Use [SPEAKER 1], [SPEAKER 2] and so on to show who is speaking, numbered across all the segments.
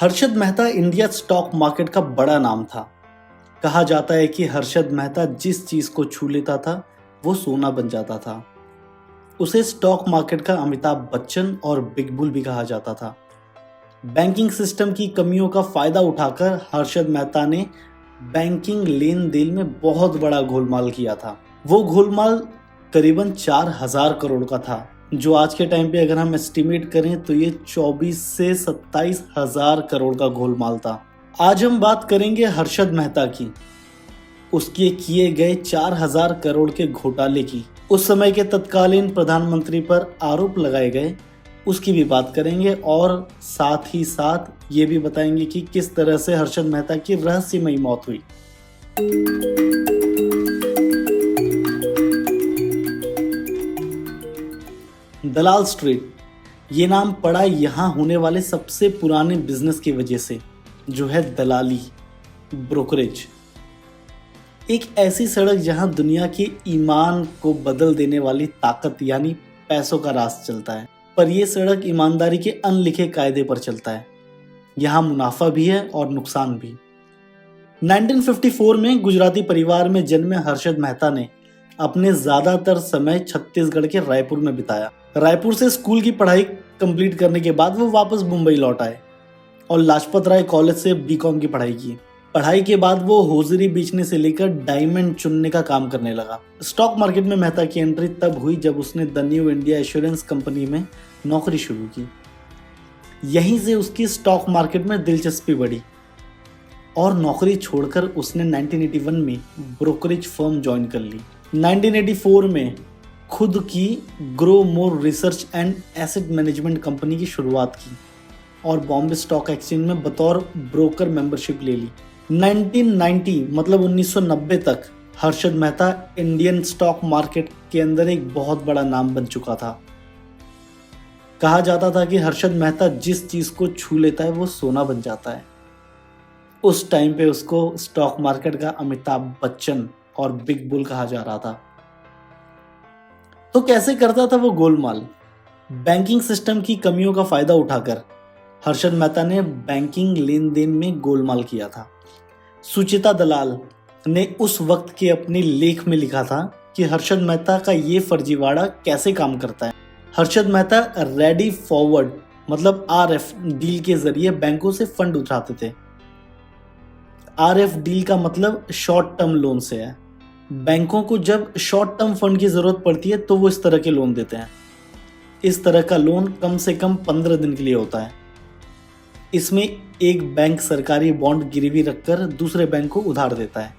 [SPEAKER 1] Harshad Mehta India stock market का बड़ा नाम था। कहा जाता है कि हर्षद मेहता जिस चीज को छू लेता था वो सोना बन जाता था। उसे स्टॉक मार्केट का अमिताभ बच्चन और बिग बुल भी कहा जाता था। बैंकिंग सिस्टम की कमियों का फायदा उठाकर हर्षद मेहता ने बैंकिंग लेन देन में बहुत बड़ा गोलमाल किया था। वो गोलमाल करीबन 4000 करोड़ का था, जो आज के टाइम पे अगर हम एस्टिमेट करें तो ये 24 से 27 हजार करोड़ का गोलमाल था। आज हम बात करेंगे हर्षद मेहता की, उसके किए गए 4000 करोड़ के घोटाले की, उस समय के तत्कालीन प्रधानमंत्री पर आरोप लगाए गए उसकी भी बात करेंगे, और साथ ही साथ ये भी बताएंगे कि किस तरह से हर्षद मेहता की रहस्यमयी मौत हुई। दलाल स्ट्रीट, ये नाम पड़ा यहाँ होने वाले सबसे पुराने बिजनेस की वजह से, जो है दलाली, ब्रोकरेज। एक ऐसी सड़क जहां दुनिया के ईमान को बदल देने वाली ताकत यानी पैसों का राज चलता है, पर यह सड़क ईमानदारी के अनलिखे कायदे पर चलता है। यहाँ मुनाफा भी है और नुकसान भी। 1954 में गुजराती परिवार में जन्मे हर्षद मेहता ने अपने ज्यादातर समय छत्तीसगढ़ के रायपुर में बिताया। रायपुर से स्कूल की पढ़ाई कंप्लीट करने के बाद वो वापस मुंबई लौट आए और लाजपत राय कॉलेज से बीकॉम की पढ़ाई की। पढ़ाई के बाद वो होजरी बेचने से लेकर डायमंड चुनने का काम करने लगा। स्टॉक मार्केट में मेहता की एंट्री तब हुई जब उसने the new India assurance company में नौकरी शुरू की। यहीं से उसकी स्टॉक मार्केट में दिलचस्पी बढ़ी और नौकरी छोड़कर उसने 1981 में ब्रोकरेज फर्म ज्वाइन कर ली। 1984 में खुद की grow more research and asset management company की शुरुआत की और बॉम्बे स्टॉक एक्सचेंज में बतौर ब्रोकर मेंबरशिप ले ली। 1990 मतलब 1990 तक Harshad Mehta Indian stock market के अंदर एक बहुत बड़ा नाम बन चुका था। कहा जाता था कि हर्षद मेहता जिस चीज को छू लेता है वो सोना बन जाता है। उस टाइम पे उसको स्टॉक मार्केट का अमिताभ बच्चन और बिग बुल कहा जा रहा था। तो कैसे करता था वो गोलमाल? बैंकिंग सिस्टम की कमियों का फायदा उठाकर हर्षद मेहता ने बैंकिंग लेन देन में गोलमाल किया था। सुचिता दलाल ने उस वक्त के अपने लेख में लिखा था कि हर्षद मेहता का ये फर्जीवाड़ा कैसे काम करता है। हर्षद मेहता रेडी फॉरवर्ड मतलब RF डील के जरिए बैंकों से फंड उठाते थे। RF डील का मतलब शॉर्ट टर्म लोन से है। बैंकों को जब शॉर्ट टर्म फंड की जरूरत पड़ती है तो वो इस तरह के लोन देते हैं। इस तरह का लोन कम से कम 15 दिन के लिए होता है। इसमें एक बैंक सरकारी बॉन्ड गिरवी रखकर दूसरे बैंक को उधार देता है।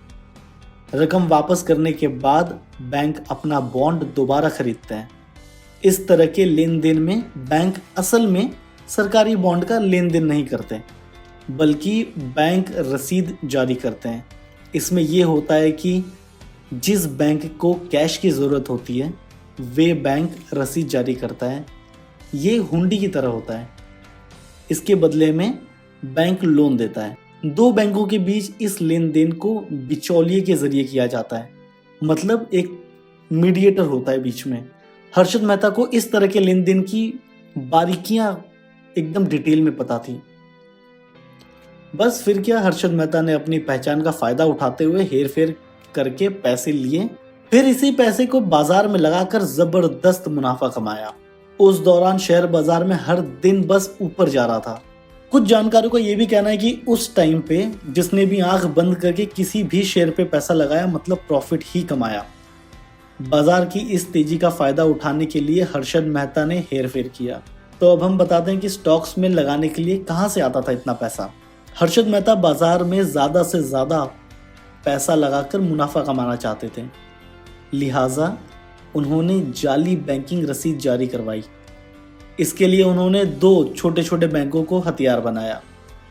[SPEAKER 1] रकम वापस करने के बाद बैंक अपना बॉन्ड दोबारा खरीदते हैं। इस तरह के लेन देन में बैंक असल में सरकारी बॉन्ड का लेन देन नहीं करते, बल्कि बैंक रसीद जारी करते हैं। इसमें यह होता है कि जिस बैंक को कैश की ज़रूरत होती है वे बैंक रसीद जारी करता है। ये हुंडी की तरह होता है। इसके बदले में बैंक लोन देता है। दो बैंकों के बीच इस लेन देन को बिचौलिए के जरिए किया जाता है, मतलब एक मीडिएटर होता है बीच में। हर्षद मेहता को इस तरह के लेन देन की बारीकियां एकदम डिटेल में पता थी। बस फिर क्या, हर्षद मेहता ने अपनी पहचान का फायदा उठाते हुए हेर फेर करके पैसे लिए, फिर इसी पैसे को बाजार में लगाकर जबरदस्त मुनाफा कमाया। उस दौरान शेयर बाजार में हर दिन बस ऊपर जा रहा था। कुछ जानकारों का यह भी कहना है कि उस टाइम पे जिसने भी आंख बंद करके किसी भी शेयर पे पैसा लगाया मतलब प्रॉफिट ही कमाया। बाजार की इस तेजी का फायदा उठाने के लिए हर्षद मेहता ने हेर फेर किया। तो अब हम बताते हैं कि स्टॉक्स में लगाने के लिए कहां से आता था इतना पैसा। हर्षद मेहता बाजार में ज्यादा से ज्यादा पैसा लगाकर मुनाफा कमाना चाहते थे, लिहाजा उन्होंने जाली बैंकिंग रसीद जारी करवाई। इसके लिए उन्होंने दो छोटे छोटे बैंकों को हथियार बनाया।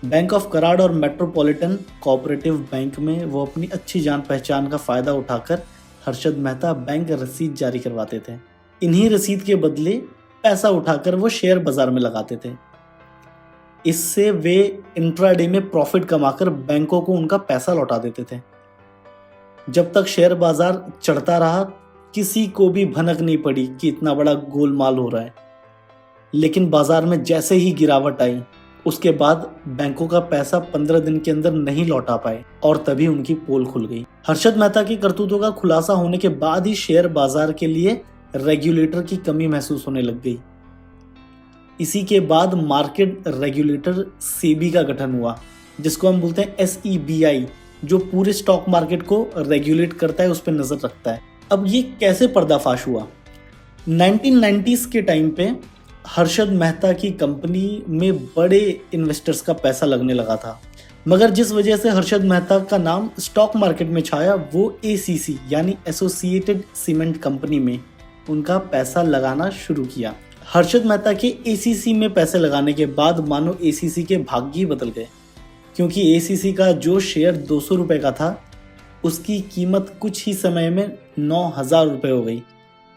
[SPEAKER 1] बैंक ऑफ कराड़ और मेट्रोपॉलिटन कोऑपरेटिव बैंक में वो अपनी अच्छी जान पहचान का फायदा उठाकर हर्षद मेहता बैंक रसीद जारी करवाते थे। इन्हीं रसीद के बदले पैसा उठाकर वो शेयर बाजार में लगाते थे। इससे वे इंट्राडे में प्रॉफिट कमाकर बैंकों को उनका पैसा लौटा देते थे। जब तक शेयर बाजार चढ़ता रहा किसी को भी भनक नहीं पड़ी कि इतना बड़ा गोलमाल हो रहा है, लेकिन बाजार में जैसे ही गिरावट आई उसके बाद बैंकों का पैसा 15 दिन के अंदर नहीं लौटा पाए और तभी उनकी पोल खुल गई। हर्षद मेहता की करतूतों का खुलासा होने के बाद ही शेयर बाजार के लिए रेगुलेटर की कमी महसूस होने लग गई। इसी के बाद मार्केट रेगुलेटर सेबी का गठन हुआ, जिसको हम बोलते हैं SEBI, जो पूरे स्टॉक मार्केट को रेगुलेट करता है, उस पर नजर रखता है। अब ये कैसे पर्दाफाश हुआ? 1990s के टाइम पे हर्षद मेहता की कंपनी में बड़े इन्वेस्टर्स का पैसा लगने लगा था, मगर जिस वजह से हर्षद मेहता का नाम स्टॉक मार्केट में छाया वो ACC यानी एसोसिएटेड सीमेंट कंपनी में उनका पैसा लगाना शुरू किया। हर्षद मेहता के ACC में पैसे लगाने के बाद मानो ACC के भाग्य ही बदल गए, क्योंकि ACC का जो शेयर 200 रुपए का था उसकी कीमत कुछ ही समय में 9,000 रुपए हो गई।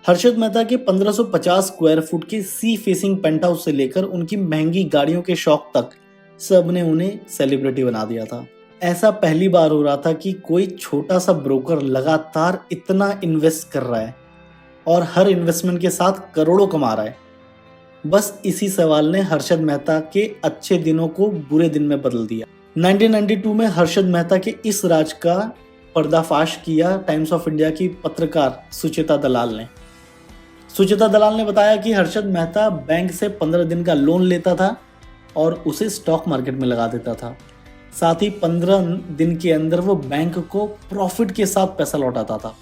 [SPEAKER 1] हर्षद मेहता के 1550 स्क्वायर फुट के सी फेसिंग पेंट हाउस से लेकर उनकी महंगी गाड़ियों के शौक तक सब ने उन्हें सेलिब्रिटी बना दिया था। ऐसा पहली बार हो रहा था कि कोई छोटा सा ब्रोकर लगातार इतना इन्वेस्ट कर रहा है और हर इन्वेस्टमेंट के साथ करोड़ों कमा रहा है। बस इसी सवाल ने हर्षद मेहता के अच्छे दिनों को बुरे दिन में बदल दिया। 1992 में हर्षद मेहता के इस राज का पर्दाफाश किया टाइम्स ऑफ इंडिया की पत्रकार सुचेता दलाल ने। सुचेता दलाल ने बताया कि हर्षद मेहता बैंक से 15 दिन का लोन लेता था और उसे स्टॉक मार्केट में लगा देता था। साथ ही 15 दिन के अंदर वो बैंक को प्रॉफिट के साथ पैसा लौटाता था।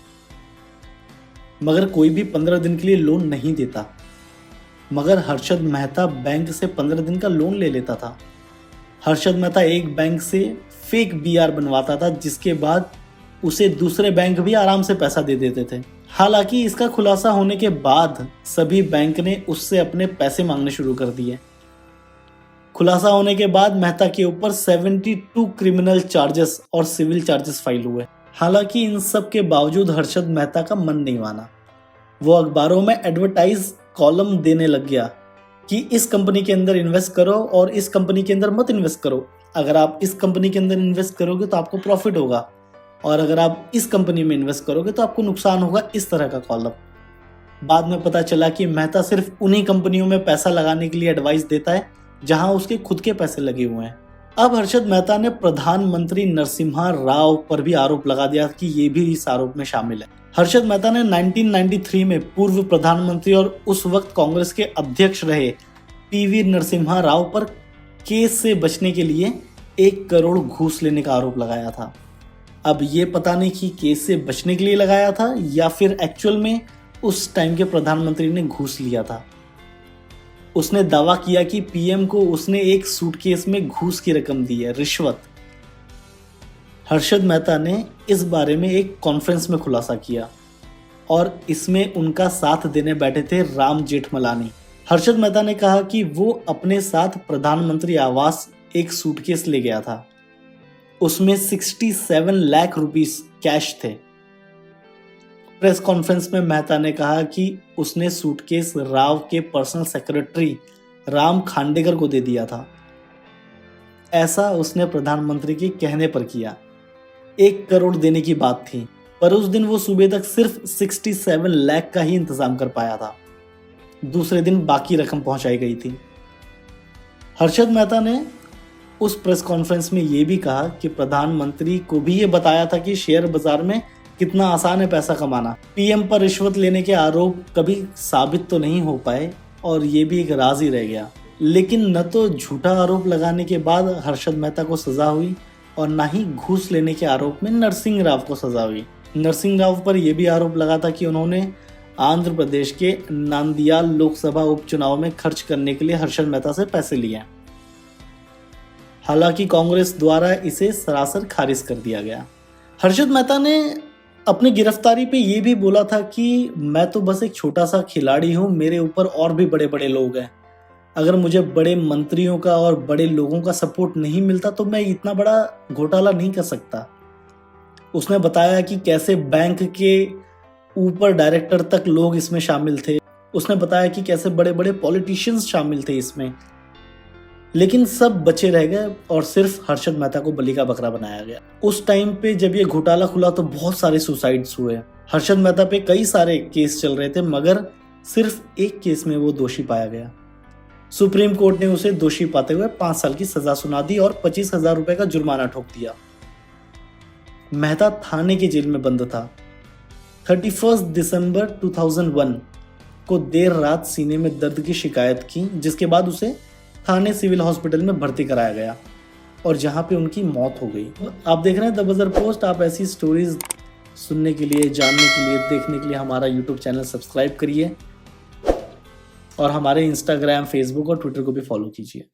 [SPEAKER 1] मगर कोई भी 15 दिन के लिए लोन नहीं देता, मगर हर्षद मेहता बैंक से 15 दिन का लोन ले लेता था। हर्षद मेहता एक बैंक से फेक BR बनवाता था, जिसके बाद उसे दूसरे बैंक भी आराम से पैसा दे देते थे। हालांकि इसका खुलासा होने के बाद सभी बैंक ने उससे अपने पैसे मांगने शुरू कर दिए। खुलासा होने के बाद मेहता के ऊपर 72 क्रिमिनल चार्जेस और सिविल चार्जेस फाइल हुए। हालांकि इन सब के बावजूद हर्षद मेहता का मन नहीं माना। वो अखबारों में एडवर्टाइज कॉलम देने लग गया कि इस कंपनी के अंदर इन्वेस्ट करो और इस कंपनी के अंदर मत इन्वेस्ट करो। अगर आप इस कंपनी के अंदर इन्वेस्ट करोगे तो आपको प्रॉफिट होगा और अगर आप इस कंपनी में इन्वेस्ट करोगे तो आपको नुकसान होगा, इस तरह का कॉलम। बाद में पता चला कि मेहता सिर्फ उन्हीं कंपनियों में पैसा लगाने के लिए एडवाइस देता है जहां उसके खुद के पैसे लगे हुए हैं। अब हर्षद मेहता ने प्रधानमंत्री नरसिम्हा राव पर भी आरोप लगा दिया कि ये भी इस आरोप में शामिल है। हर्षद मेहता ने 1993 में पूर्व प्रधानमंत्री और उस वक्त कांग्रेस के अध्यक्ष रहे PV नरसिम्हा राव पर केस से बचने के लिए 1 करोड़ घूस लेने का आरोप लगाया था। अब ये पता नहीं कि केस से बचने के लिए लगाया था या फिर एक्चुअल में उस टाइम के प्रधानमंत्री ने घूस लिया था। उसने दावा किया कि PM को उसने एक सूटकेस में घूस की रकम दी है, रिश्वत। हर्षद मेहता ने इस बारे में एक कॉन्फ्रेंस में खुलासा किया और इसमें उनका साथ देने बैठे थे राम जेठमलानी। हर्षद मेहता ने कहा कि वो अपने साथ प्रधानमंत्री आवास एक सूटकेस ले गया था। उसमें 67 लाख रुपीस कैश थे। प्रेस कॉन्फ्रेंस में मेहता ने कहा कि उसने सूटकेस राव के पर्सनल सेक्रेटरी राम खांडेकर को दे दिया था। ऐसा उसने प्रधानमंत्री के कहने पर किया। 1 करोड़ देने की बात थी, पर उस दिन वो सुबह तक सिर्फ 67 लाख का ही इंतजाम कर पाया था। दूसरे दिन बाकी रकम पहुंचाई गई थी। हर्षद मेहता ने उस प्रेस कॉन्फ्रेंस में ये भी कहा कि प्रधानमंत्री को भी ये बताया था कि शेयर बाजार में कितना आसान है पैसा कमाना। PM पर रिश्वत लेने के आरोप कभी साबित तो नहीं हो पाए और ये भी एक राज ही रह गया। लेकिन न तो झूठा आरोप लगाने के बाद हर्षद मेहता को सजा हुई और न ही घूस लेने के आरोप में नरसिंह राव को सजा हुई। नरसिंह राव पर यह भी आरोप लगा था कि उन्होंने आंध्र प्रदेश के नांदियाल लोकसभा उपचुनाव में खर्च करने के लिए हर्षद मेहता से पैसे लिए। हालांकि कांग्रेस द्वारा इसे सरासर खारिज कर दिया गया। हर्षद मेहता ने अपनी गिरफ्तारी पे ये भी बोला था कि मैं तो बस एक छोटा सा खिलाड़ी हूँ, मेरे ऊपर और भी बड़े बड़े लोग हैं। अगर मुझे बड़े मंत्रियों का और बड़े लोगों का सपोर्ट नहीं मिलता तो मैं इतना बड़ा घोटाला नहीं कर सकता। उसने बताया कि कैसे बैंक के ऊपर डायरेक्टर तक लोग इसमें शामिल थे। उसने बताया कि कैसे बड़े बड़े पॉलिटिशियंस शामिल थे इसमें, लेकिन सब बचे रह गए और सिर्फ हर्षद मेहता को बलि का बकरा बनाया गया। उस टाइम पे जब ये घोटाला खुला तो बहुत सारे सुसाइड्स हुए। हर्षद मेहता पे कई सारे केस चल रहे थे, मगर सिर्फ एक केस में वो दोषी पाया गया। सुप्रीम कोर्ट ने उसे दोषी पाते हुए 5 साल की सजा सुना दी और 25,000 रुपए का जुर्माना ठोक दिया। मेहता थाने की जेल में बंद था। 31 दिसंबर 2001 को देर रात सीने में दर्द की शिकायत की, जिसके बाद उसे थाने सिविल हॉस्पिटल में भर्ती कराया गया और जहां पे उनकी मौत हो गई। आप देख रहे हैं द बजर पोस्ट। आप ऐसी स्टोरीज सुनने के लिए, जानने के लिए, देखने के लिए हमारा यूट्यूब चैनल सब्सक्राइब करिए और हमारे इंस्टाग्राम, फेसबुक और ट्विटर को भी फॉलो कीजिए।